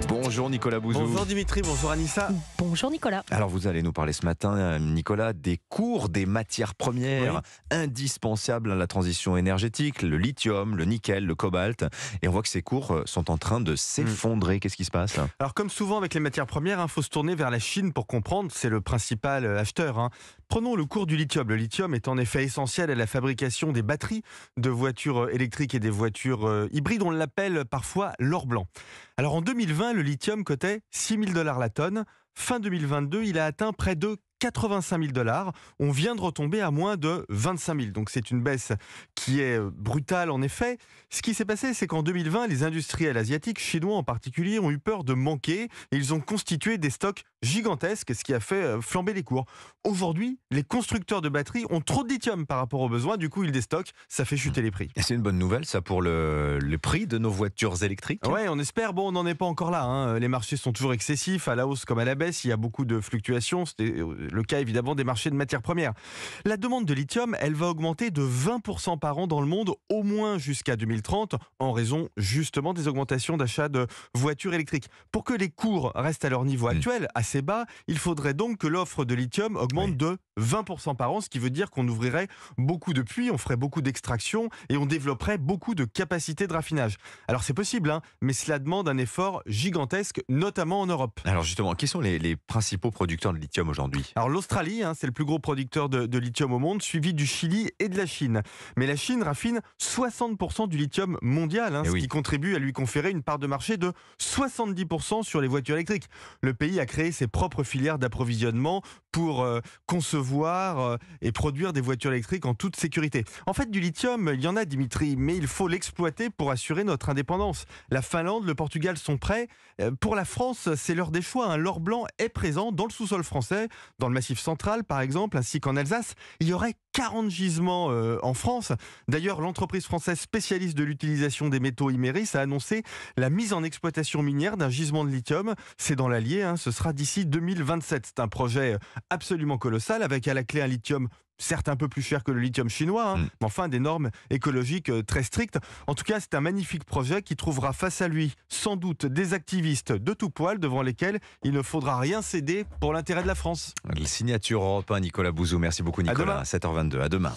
Bonjour Nicolas Bouzou. Bonjour Dimitri, bonjour Anissa. Bonjour Nicolas. Alors vous allez nous parler ce matin, Nicolas, des cours des matières premières Oui. indispensables à la transition énergétique, le lithium, le nickel, le cobalt. Et on voit que ces cours sont en train de s'effondrer. Qu'est-ce qui se passe? Alors comme souvent avec les matières premières, il faut se tourner vers la Chine pour comprendre, c'est le principal acheteur. Prenons le cours du lithium. Le lithium est en effet essentiel à la fabrication des batteries de voitures électriques et des voitures hybrides. On l'appelle parfois l'or blanc. Alors en 2020, le lithium cotait $6 000 la tonne. Fin 2022, il a atteint près de $85 000. On vient de retomber à moins de 25 000. Donc c'est une baisse qui est brutale en effet. Ce qui s'est passé, c'est qu'en 2020, les industriels asiatiques, chinois en particulier, ont eu peur de manquer et ils ont constitué des stocks gigantesques, ce qui a fait flamber les cours. Aujourd'hui, les constructeurs de batteries ont trop de lithium par rapport aux besoins, du coup ils déstockent, ça fait chuter les prix. Et c'est une bonne nouvelle ça pour le prix de nos voitures électriques? Ouais, on espère. Bon, on n'en est pas encore là. Les marchés sont toujours excessifs, à la hausse comme à la baisse. Il y a beaucoup de fluctuations. C'était le cas évidemment des marchés de matières premières. La demande de lithium, elle va augmenter de 20% par an dans le monde, au moins jusqu'à 2030, en raison justement des augmentations d'achat de voitures électriques. Pour que les cours restent à leur niveau actuel, assez bas, il faudrait donc que l'offre de lithium augmente de 20% par an, ce qui veut dire qu'on ouvrirait beaucoup de puits, on ferait beaucoup d'extraction et on développerait beaucoup de capacités de raffinage. Alors c'est possible, mais cela demande un effort gigantesque, notamment en Europe. Alors justement, qui sont les principaux producteurs de lithium aujourd'hui? Alors l'Australie, c'est le plus gros producteur de lithium au monde, suivi du Chili et de la Chine. Mais la Chine raffine 60% du lithium mondial, ce qui contribue à lui conférer une part de marché de 70% sur les voitures électriques. Le pays a créé ses propres filières d'approvisionnement pour concevoir et produire des voitures électriques en toute sécurité. En fait, du lithium, il y en a, Dimitri, mais il faut l'exploiter pour assurer notre indépendance. La Finlande, le Portugal sont prêts. Pour la France, c'est l'heure des choix. L'or blanc est présent dans le sous-sol français, dans le Massif central par exemple, ainsi qu'en Alsace. Il y aurait 40 gisements en France. D'ailleurs, l'entreprise française spécialiste de l'utilisation des métaux Imerys a annoncé la mise en exploitation minière d'un gisement de lithium. C'est dans l'Allier, ce sera d'ici 2027. C'est un projet absolument colossal, avec à la clé un lithium certes un peu plus cher que le lithium chinois, mais enfin des normes écologiques très strictes. En tout cas, c'est un magnifique projet qui trouvera face à lui sans doute des activistes de tout poil devant lesquels il ne faudra rien céder pour l'intérêt de la France. La signature Europe 1, Nicolas Bouzou. Merci beaucoup Nicolas. À demain. 7h22. À demain.